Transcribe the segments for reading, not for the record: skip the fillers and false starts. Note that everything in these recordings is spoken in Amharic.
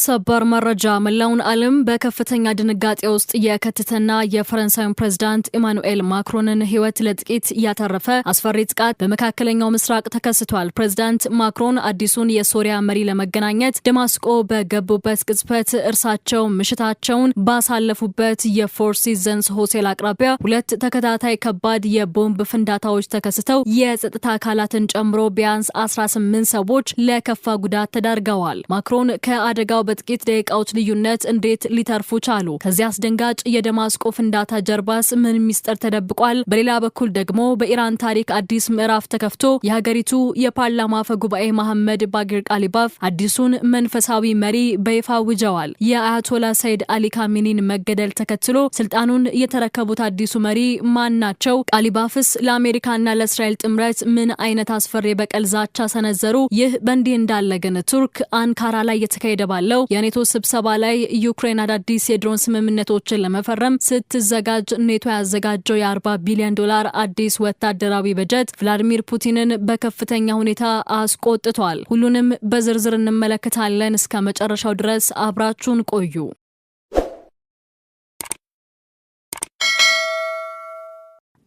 ሰበር መረጃ መላውን ዓለም በከፍተኛ ድንጋጤ ውስጥ የከተተና የፈረንሳዩን ፕሬዝዳንት ኢማኑኤል ማክሮንን ህይወት ለጥቂት ያተረፈ አስፈሪ ጥቃት በመካከለኛው ምስራቅ ተከስቷል። ፕሬዝዳንት ማክሮን አዲሱን የሶሪያ መሪ ለመገናኘት ደማስቆ በገቡበት ቅጽበት እርሳቸው ምሽታቸውን ባሳለፉበት የፎር ሲዘንስ ሆቴል አቅራቢያ ሁለት ተከታታይ ከባድ የቦምብ ፍንዳታዎች ተከስተው የጸጥታ አካላትን ጨምሮ ቢያንስ 18 ሰዎች ለከፋ ጉዳት ተዳርገዋል። ማክሮን ከአደጋው በጥቂት ደቂቃዎች ልዩነት እንዴት ሊተርፉ ቻሉ? ከዚህ አስደንጋጭ የደማስቆ ፍንዳታ ጀርባስ ምን ሚስጥር ተደብቋል? በሌላ በኩል ደግሞ በኢራን ታሪክ አዲስ ምዕራፍ ተከፍቶ የሀገሪቱ የፓርላማ አፈ ጉባኤ መሐመድ ባጊር ቃሊባፍ አዲሱን መንፈሳዊ መሪ በይፋ አውጀዋል። የአያቶላ ሰይድ አሊ ካሚኒን መገደል ተከትሎ ስልጣኑን የተረከቡት አዲሱ መሪ ማን ናቸው? ቃሊባፍስ ለአሜሪካና ለእስራኤል ጥምረት ምን አይነት አስፈሪ በቀል ዛቻ ሰነዘሩ? ይህ በእንዲህ እንዳለ ግን ቱርክ አንካራ ላይ የተካሄደ ባለው የኔቶ ስብሰባ ላይ ዩክሬን አዳዲስ የድሮን ስምምነቶችን ለመፈረም ስትዘጋጅ ኔቶ ያዘጋጀው የ40 ቢሊዮን ዶላር አዲስ ወታደራዊ በጀት ቭላዲሚር ፑቲንን በከፍተኛ ሁኔታ አስቆጥቷል። ሁሉንም በዝርዝር እንመለከታለን። እስከ መጨረሻው ድረስ አብራችሁን ቆዩ።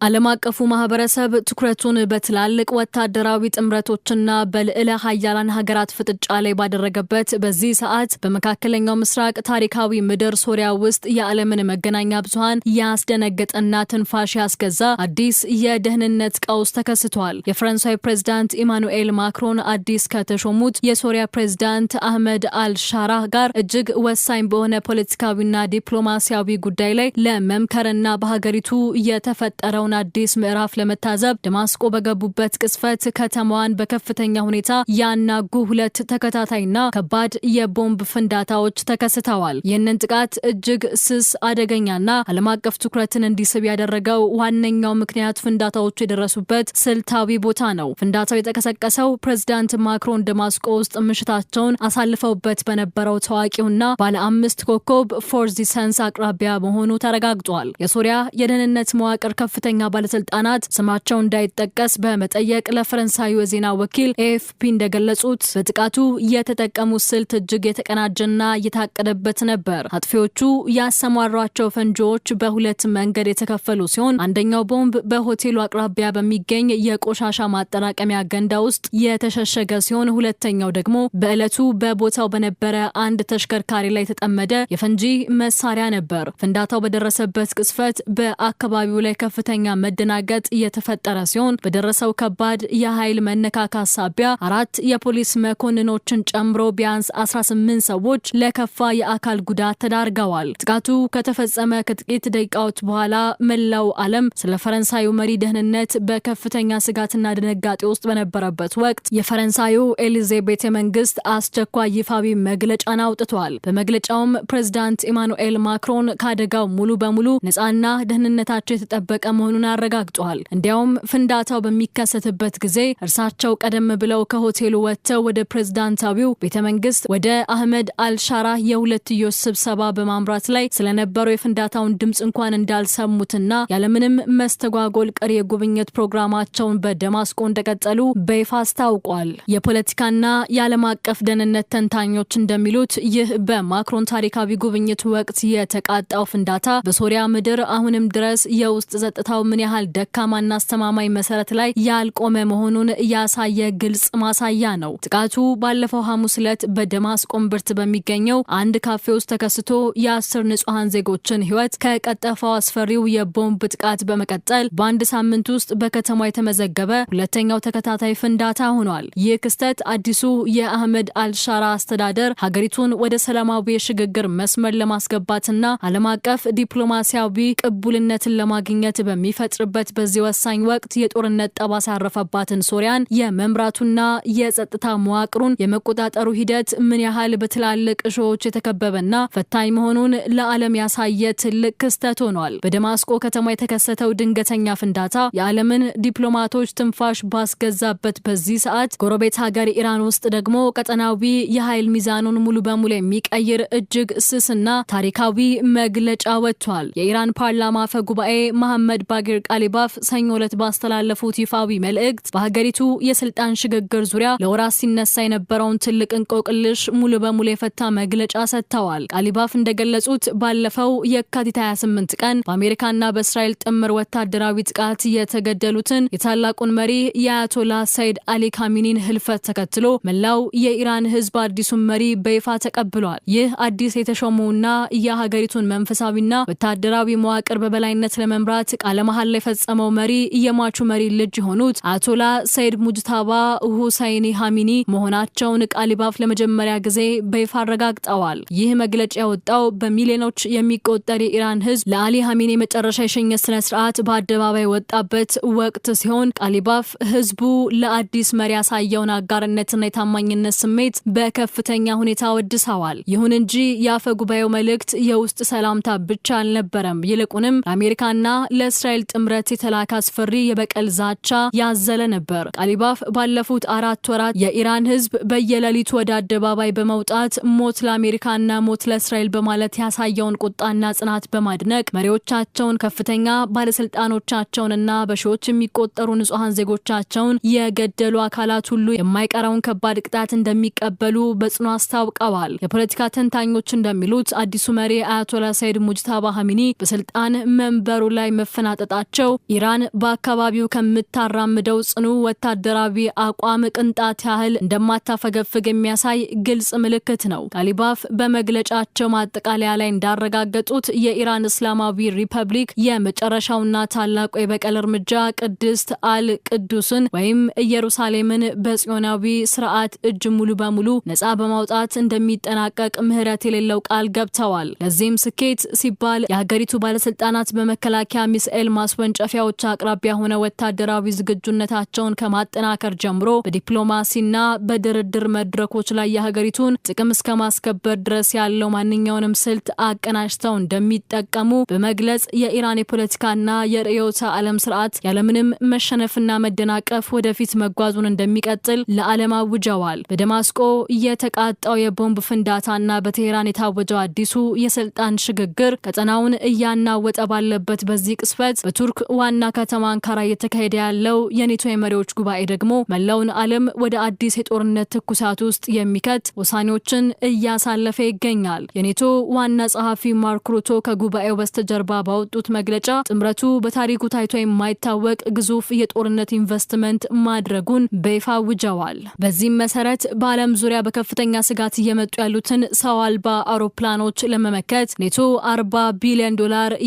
ዓለም አቀፉ ማህበረሰብ ትኩረቱን በትላልቅ ወታደራዊ ጥምረቶችና በልዕለ ኃያላን ሀገራት ፍጥጫ ላይ ባደረገበት በዚህ ሰዓት በመካከለኛው ምስራቅ ታሪካዊ ምድር ሶሪያ ውስጥ የዓለምን መገናኛ ብዙሃን ያስደነገጠና ትንፋሽ ያስገዛ አዲስ የደህንነት ቀውስ ተከስቷል። የፈረንሳይ ፕሬዝዳንት ኢማኑኤል ማክሮን አዲስ ከተሾሙት የሶሪያ ፕሬዝዳንት አህመድ አልሻራህ ጋር እጅግ ወሳኝ በሆነ ፖለቲካዊና ዲፕሎማሲያዊ ጉዳይ ላይ ለመምከርና በሀገሪቱ የተፈጠረው አዲስ ምዕራፍ ለመታዘብ ደማስቆ በገቡበት ቅጽበት ከተማዋን በከፍተኛ ሁኔታ ያናጉ ሁለት ተከታታይና ከባድ የቦምብ ፍንዳታዎች ተከስተዋል። ይህንን ጥቃት እጅግ ስስ አደገኛና ዓለም አቀፍ ትኩረትን እንዲስብ ያደረገው ዋነኛው ምክንያት ፍንዳታዎቹ የደረሱበት ስልታዊ ቦታ ነው። ፍንዳታው የተቀሰቀሰው ፕሬዝዳንት ማክሮን ደማስቆ ውስጥ ምሽታቸውን አሳልፈውበት በነበረው ታዋቂውና ባለ 5 ኮከብ ፎር ሲዘንስ አቅራቢያ መሆኑ ተረጋግጧል። የሶሪያ የደህንነት መዋቅር ከፍተኛ ባለስልጣናት ስማቸው እንዳይጠቀስ በመጠየቅ ለፈረንሳዩ የዜና ወኪል ኤኤፍፒ እንደገለጹት በጥቃቱ የተጠቀሙት ስልት እጅግ የተቀናጀና የታቀደበት ነበር። አጥፊዎቹ ያሰማሯቸው ፈንጂዎች በሁለት መንገድ የተከፈሉ ሲሆን አንደኛው ቦምብ በሆቴሉ አቅራቢያ በሚገኝ የቆሻሻ ማጠራቀሚያ ገንዳ ውስጥ የተሸሸገ ሲሆን ሁለተኛው ደግሞ በዕለቱ በቦታው በነበረ አንድ ተሽከርካሪ ላይ የተጠመደ የፈንጂ መሳሪያ ነበር። ፍንዳታው በደረሰበት ቅጽበት በአካባቢው ላይ ከፍተኛ መደናገጥ የተፈጠረ ሲሆን በደረሰው ከባድ የኃይል መነካካት ሳቢያ 4 የፖሊስ መኮንኖችን ጨምሮ ቢያንስ 18 ሰዎች ለከፋ የአካል ጉዳት ተዳርገዋል። ጥቃቱ ከተፈጸመ ከጥቂት ደቂቃዎች በኋላ መላው ዓለም ስለ ፈረንሳዩ መሪ ደህንነት በከፍተኛ ስጋትና ድንጋጤ ውስጥ በነበረበት ወቅት የፈረንሳዩ ኤሊዜ ቤተ መንግስት አስቸኳይ ይፋዊ መግለጫን አውጥቷል። በመግለጫውም ፕሬዝዳንት ኢማኑኤል ማክሮን ከአደጋው ሙሉ በሙሉ ነፃና ደህንነታቸው የተጠበቀ መሆኑን አረጋግጧል። እንዲያውም ፍንዳታው በሚከሰትበት ጊዜ እርሳቸው ቀደም ብለው ከሆቴሉ ወጥተው ወደ ፕሬዝዳንታዊው ቤተመንግስት ወደ አህመድ አልሻራህ የሁለትዮሽ ስብሰባ በማምራት ላይ ስለነበረው የፍንዳታውን ድምጽ እንኳን እንዳልሰሙትና ያለምንም መስተጓጎል ቀሪ የጉብኝት ፕሮግራማቸውን በደማስቆ እንደቀጠሉ በይፋ አስታውቋል። የፖለቲካና የዓለም አቀፍ ደህንነት ተንታኞች እንደሚሉት ይህ በማክሮን ታሪካዊ ጉብኝት ወቅት የተቃጣው ፍንዳታ በሶሪያ ምድር አሁንም ድረስ የውስጥ ጸጥታው ምን ያህል ደካማና አስተማማኝ መሰረት ላይ ያልቆመ መሆኑን ያሳየ ግልጽ ማሳያ ነው። ጥቃቱ ባለፈው ሐሙስ ዕለት በደማስቆ እምብርት በሚገኘው አንድ ካፌ ውስጥ ተከስቶ የ10 ንጹሃን ዜጎችን ህይወት ከቀጠፈው አስፈሪው የቦምብ ጥቃት በመቀጠል በአንድ ሳምንት ውስጥ በከተማው የተመዘገበ ሁለተኛው ተከታታይ ፍንዳታ ሆኗል። ይህ ክስተት አዲሱ የአህመድ አልሻራ አስተዳደር ሀገሪቱን ወደ ሰላማዊ የሽግግር መስመር ለማስገባትና ዓለም አቀፍ ዲፕሎማሲያዊ ቅቡልነትን ለማግኘት በሚፈጥርበት በዚህ ወሳኝ ወቅት የጦርነት ጠባሳ ያረፈባትን ሶሪያን የመምራቱና የጸጥታ መዋቅሩን የመቆጣጠሩ ሂደት ምን ያህል በትላልቅ እሾዎች የተከበበና ፈታኝ መሆኑን ለዓለም ያሳየ ትልቅ ክስተት ሆኗል። በደማስቆ ከተማ የተከሰተው ድንገተኛ ፍንዳታ የዓለምን ዲፕሎማቶች ትንፋሽ ባስገዛበት በዚህ ሰዓት ጎረቤት ሀገር ኢራን ውስጥ ደግሞ ቀጠናዊ የኃይል ሚዛኑን ሙሉ በሙሉ የሚቀይር እጅግ ስስና ታሪካዊ መግለጫ ወጥቷል። የኢራን ፓርላማ አፈ ጉባኤ መሐመድ ባጊር ባጊር ቃሊባፍ ሰኞ ዕለት ባስተላለፉት ይፋዊ መልእክት በሀገሪቱ የስልጣን ሽግግር ዙሪያ ለወራት ሲነሳ የነበረውን ትልቅ እንቆቅልሽ ሙሉ በሙሉ የፈታ መግለጫ ሰጥተዋል። ቃሊባፍ እንደገለጹት ባለፈው የካቲት 28 ቀን በአሜሪካና በእስራኤል ጥምር ወታደራዊ ጥቃት የተገደሉትን የታላቁን መሪ የአያቶላ ሰይድ አሊ ካሚኒን ህልፈት ተከትሎ መላው የኢራን ህዝብ አዲሱን መሪ በይፋ ተቀብሏል። ይህ አዲስ የተሾመውና የሀገሪቱን መንፈሳዊና ወታደራዊ መዋቅር በበላይነት ለመምራት ቃለ መሐላ የፈጸመው መሪ የሟቹ መሪ ልጅ የሆኑት አያቶላ ሰይድ ሙጅታባ ሁሰይኒ ኻሜኒ መሆናቸውን ቃሊባፍ ለመጀመሪያ ጊዜ በይፋ አረጋግጠዋል። ይህ መግለጫ የወጣው በሚሊዮኖች የሚቆጠር የኢራን ህዝብ ለአሊ ኻሜኒ መጨረሻ የሽኝት ስነ ስርዓት በአደባባይ ወጣበት ወቅት ሲሆን ቃሊባፍ ህዝቡ ለአዲስ መሪ ያሳየውን አጋርነትና የታማኝነት ስሜት በከፍተኛ ሁኔታ ወድሰዋል። ይሁን እንጂ የአፈ ጉባኤው መልእክት የውስጥ ሰላምታ ብቻ አልነበረም። ይልቁንም ለአሜሪካና ለእስራኤል ጥምረት የተላከ አስፈሪ የበቀል ዛቻ ያዘለ ነበር። ቃሊባፍ ባለፉት 4 ወራት የኢራን ህዝብ በየሌሊቱ ወደ አደባባይ በመውጣት ሞት ለአሜሪካና ሞት ለእስራኤል በማለት ያሳየውን ቁጣና ጽናት በማድነቅ መሪዎቻቸውን፣ ከፍተኛ ባለስልጣኖቻቸውንና በሺዎች የሚቆጠሩ ንጹሃን ዜጎቻቸውን የገደሉ አካላት ሁሉ የማይቀረውን ከባድ ቅጣት እንደሚቀበሉ በጽኑ አስታውቀዋል። የፖለቲካ ተንታኞች እንደሚሉት አዲሱ መሪ አያቶላ ሰይድ ሙጅታባ ኻሜኒ በስልጣን መንበሩ ላይ መፈናጠጣቸው ኢራን በአካባቢው ከምታራምደው ጽኑ ወታደራዊ አቋም ቅንጣት ያህል እንደማታፈገፍግ የሚያሳይ ግልጽ ምልክት ነው። ቃሊባፍ በመግለጫቸው ማጠቃለያ ላይ እንዳረጋገጡት የኢራን እስላማዊ ሪፐብሊክ የመጨረሻውና ታላቁ የበቀል እርምጃ ቅድስት አል ቅዱስን ወይም ኢየሩሳሌምን በጽዮናዊ ስርዓት እጅ ሙሉ በሙሉ ነጻ በማውጣት እንደሚጠናቀቅ ምህረት የሌለው ቃል ገብተዋል። ለዚህም ስኬት ሲባል የሀገሪቱ ባለስልጣናት በመከላከያ ሚሳኤል ማስወንጨፊያዎች አቅራቢያ ሆነ ወታደራዊ ዝግጁነታቸውን ከማጠናከር ጀምሮ በዲፕሎማሲና በድርድር መድረኮች ላይ የሀገሪቱን ጥቅም እስከ ማስከበር ድረስ ያለው ማንኛውንም ስልት አቀናጅተው እንደሚጠቀሙ በመግለጽ የኢራን የፖለቲካና የርዕዮተ ዓለም ስርዓት ያለምንም መሸነፍና መደናቀፍ ወደፊት መጓዙን እንደሚቀጥል ለዓለም አውጀዋል። በደማስቆ የተቃጣው የቦምብ ፍንዳታና በቴህራን የታወጀው አዲሱ የስልጣን ሽግግር ቀጠናውን እያናወጠ ባለበት በዚህ ቅስፈት በቱርክ ዋና ከተማ አንካራ እየተካሄደ ያለው የኔቶ የመሪዎች ጉባኤ ደግሞ መላውን ዓለም ወደ አዲስ የጦርነት ትኩሳት ውስጥ የሚከት ውሳኔዎችን እያሳለፈ ይገኛል። የኔቶ ዋና ጸሐፊ ማርክ ሩቶ ከጉባኤው በስተጀርባ ባወጡት መግለጫ ጥምረቱ በታሪኩ ታይቶ የማይታወቅ ግዙፍ የጦርነት ኢንቨስትመንት ማድረጉን በይፋ አውጀዋል። በዚህም መሰረት በዓለም ዙሪያ በከፍተኛ ስጋት እየመጡ ያሉትን ሰው አልባ አውሮፕላኖች ለመመከት ኔቶ $40 ቢሊዮን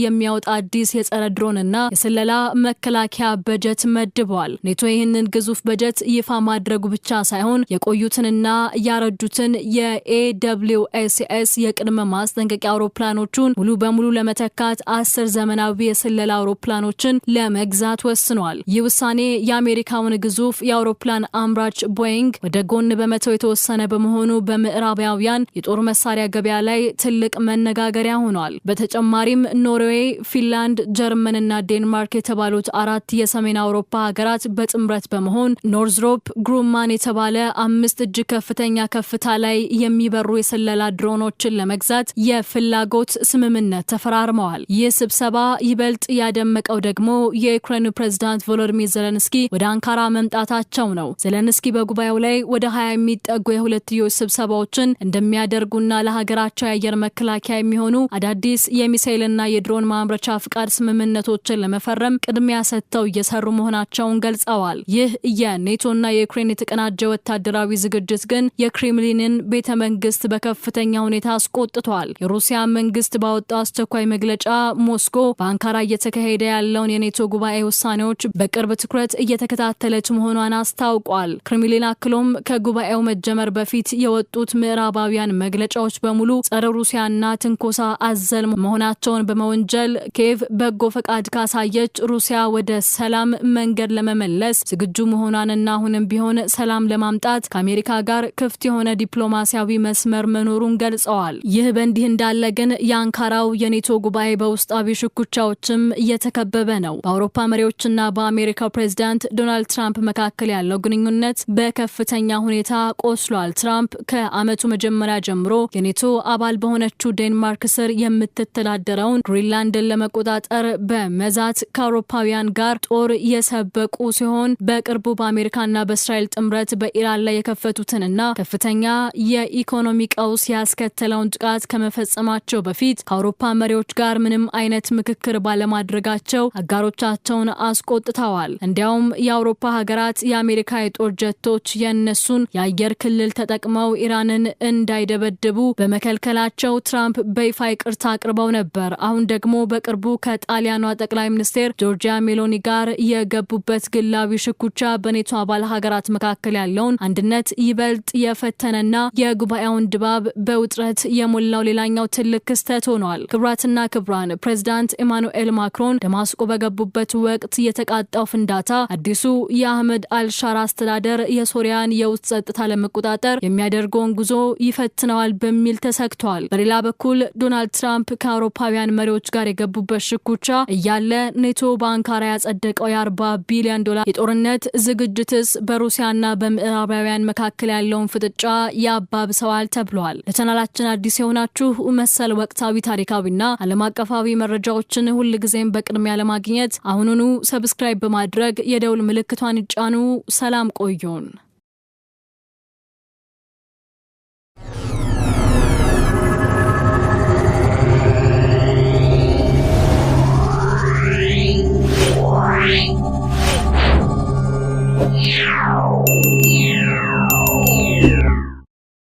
የሚያወጣ አዲስ የጸረ ድሮንና የስለላ መከላከያ በጀት መድቧል። ኔቶ ይህንን ግዙፍ በጀት ይፋ ማድረጉ ብቻ ሳይሆን የቆዩትንና ያረጁትን የኤWSS የቅድመ ማስጠንቀቂያ አውሮፕላኖቹን ሙሉ በሙሉ ለመተካት 10 ዘመናዊ የስለላ አውሮፕላኖችን ለመግዛት ወስኗል። ይህ ውሳኔ የአሜሪካውን ግዙፍ የአውሮፕላን አምራች ቦይንግ ወደ ጎን በመተው የተወሰነ በመሆኑ በምዕራባውያን የጦር መሳሪያ ገበያ ላይ ትልቅ መነጋገሪያ ሆኗል። በተጨማሪም ኖርዌይ፣ ፊንላንድ፣ ጀርመንና ዴንማርክ የተባሉት 4 የሰሜን አውሮፓ ሀገራት በጥምረት በመሆን ኖርዝሮፕ ግሩማን የተባለ 5 እጅግ ከፍተኛ ከፍታ ላይ የሚበሩ የስለላ ድሮኖችን ለመግዛት የፍላጎት ስምምነት ተፈራርመዋል። ይህ ስብሰባ ይበልጥ ያደመቀው ደግሞ የዩክሬኑ ፕሬዝዳንት ቮሎዲሚር ዜሌንስኪ ወደ አንካራ መምጣታቸው ነው። ዜሌንስኪ በጉባኤው ላይ ወደ 20 የሚጠጉ የሁለትዮሽ ስብሰባዎችን እንደሚያደርጉና ለሀገራቸው የአየር መከላከያ የሚሆኑ አዳዲስ የሚሳኤልና የድሮን ማምረቻ ፍቃድ ስምምነቶችን ለመፈረም ቅድሚያ ሰጥተው እየሰሩ መሆናቸውን ገልጸዋል። ይህ የኔቶና የዩክሬን የተቀናጀ ወታደራዊ ዝግጅት ግን የክሬምሊንን ቤተ መንግስት በከፍተኛ ሁኔታ አስቆጥቷል። የሩሲያ መንግስት ባወጣው አስቸኳይ መግለጫ ሞስኮ በአንካራ እየተካሄደ ያለውን የኔቶ ጉባኤ ውሳኔዎች በቅርብ ትኩረት እየተከታተለች መሆኗን አስታውቋል። ክሬምሊን አክሎም ከጉባኤው መጀመር በፊት የወጡት ምዕራባውያን መግለጫዎች በሙሉ ጸረ ሩሲያና ትንኮሳ አዘል መሆናቸውን በመወንጀል ኪየቭ በጎ ፈቃድ ካሳየች ሩሲያ ወደ ሰላም መንገድ ለመመለስ ዝግጁ መሆኗንና አሁንም ቢሆን ሰላም ለማምጣት ከአሜሪካ ጋር ክፍት የሆነ ዲፕሎማሲያዊ መስመር መኖሩን ገልጸዋል። ይህ በእንዲህ እንዳለ ግን የአንካራው የኔቶ ጉባኤ በውስጣዊ ሽኩቻዎችም እየተከበበ ነው። በአውሮፓ መሪዎችና በአሜሪካው ፕሬዝዳንት ዶናልድ ትራምፕ መካከል ያለው ግንኙነት በከፍተኛ ሁኔታ ቆስሏል። ትራምፕ ከዓመቱ መጀመሪያ ጀምሮ የኔቶ አባል በሆነችው ዴንማርክ ስር የምትተዳደረውን ግሪንላንድን ለመቆጣጠር በመዛት ከአውሮፓውያን ጋር ጦር የሰበቁ ሲሆን በቅርቡ በአሜሪካና በእስራኤል ጥምረት በኢራን ላይ የከፈቱትንና ከፍተኛ የኢኮኖሚ ቀውስ ያስከተለውን ጥቃት ከመፈጸማቸው በፊት ከአውሮፓ መሪዎች ጋር ምንም አይነት ምክክር ባለማድረጋቸው አጋሮቻቸውን አስቆጥተዋል። እንዲያውም የአውሮፓ ሀገራት የአሜሪካ የጦር ጀቶች የነሱን የአየር ክልል ተጠቅመው ኢራንን እንዳይደበድቡ በመከልከላቸው ትራምፕ በይፋ ይቅርታ አቅርበው ነበር። አሁን ደግሞ በቅርቡ ከጣሊያኗ ጠቅላይ ሚኒስትር ጆርጂያ ሜሎኒ ጋር የገቡበት ግላዊ ሽኩቻ በኔቶ አባል ሀገራት መካከል ያለውን አንድነት ይበልጥ የፈተነና የጉባኤውን ድባብ በውጥረት የሞላው ሌላኛው ትልቅ ክስተት ሆኗል። ክቡራትና ክቡራን፣ ፕሬዝዳንት ኢማኑኤል ማክሮን ደማስቆ በገቡበት ወቅት የተቃጣው ፍንዳታ አዲሱ የአህመድ አልሻራ አስተዳደር የሶሪያን የውስጥ ጸጥታ ለመቆጣጠር የሚያደርገውን ጉዞ ይፈትነዋል በሚል ተሰግቷል። በሌላ በኩል ዶናልድ ትራምፕ ከአውሮፓውያን መሪዎች ጋር የገቡበት ሽኩቻ እያለ ኔቶ በአንካራ ያጸደቀው የ40 ቢሊዮን ዶላር የጦርነት ዝግጅትስ በሩሲያና በምዕራባውያን መካከል ያለውን ፍጥጫ ያባብሰዋል ተብሏል። ለቻናላችን አዲስ የሆናችሁ መሰል ወቅታዊ ታሪካዊና ዓለም አቀፋዊ መረጃዎችን ሁልጊዜም በቅድሚያ ለማግኘት አሁኑኑ ሰብስክራይብ በማድረግ የደውል ምልክቷን ይጫኑ። ሰላም ቆዩን። Yeah.